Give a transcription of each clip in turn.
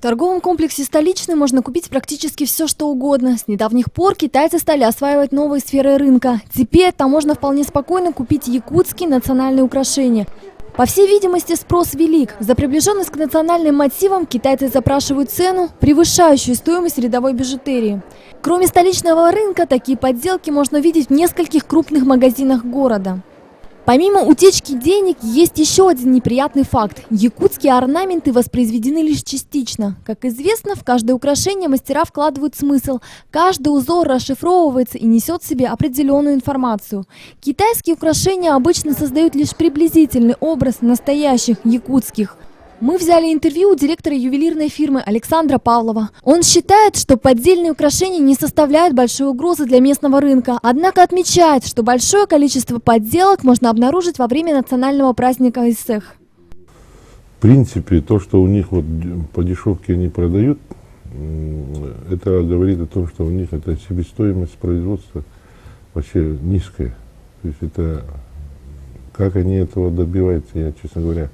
торговом комплексе «Столичный» можно купить практически все, что угодно. С недавних пор китайцы стали осваивать новые сферы рынка. Теперь там можно вполне спокойно купить якутские национальные украшения. По всей видимости, спрос велик. За приближенность к национальным мотивам китайцы запрашивают цену, превышающую стоимость рядовой бижутерии. Кроме столичного рынка, такие подделки можно видеть в нескольких крупных магазинах города. Помимо утечки денег, есть еще один неприятный факт. Якутские орнаменты воспроизведены лишь частично. Как известно, в каждое украшение мастера вкладывают смысл. Каждый узор расшифровывается и несет в себе определенную информацию. Китайские украшения обычно создают лишь приблизительный образ настоящих якутских. Мы взяли интервью у директора ювелирной фирмы Александра Павлова. Он считает, что поддельные украшения не составляют большой угрозы для местного рынка. Однако отмечает, что большое количество подделок можно обнаружить во время национального праздника Исэх. В принципе, то, что у них вот по дешевке они продают, это говорит о том, что у них это себестоимость производства вообще низкая. То есть это, как они этого добиваются, я, честно говоря,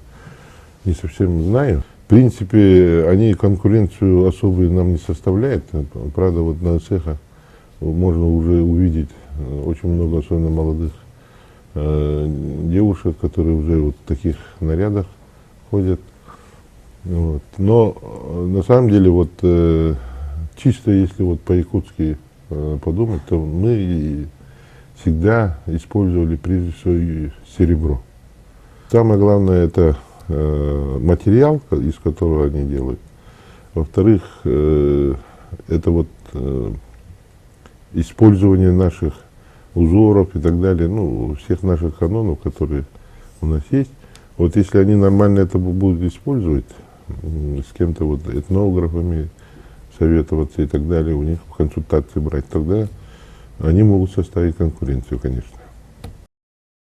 не совсем знаю. В принципе, они конкуренцию особую нам не составляют. Правда, вот на цеха можно уже увидеть очень много, особенно молодых девушек, которые уже вот в таких нарядах ходят. Вот. Но на самом деле, вот чисто если вот по-якутски подумать, то мы всегда использовали прежде всего серебро. Самое главное — это материал, из которого они делают. Во-вторых, это вот использование наших узоров и так далее, ну, всех наших канонов, которые у нас есть. Вот если они нормально это будут использовать, с кем-то вот этнографами советоваться и так далее, у них консультации брать, тогда они могут составить конкуренцию, конечно.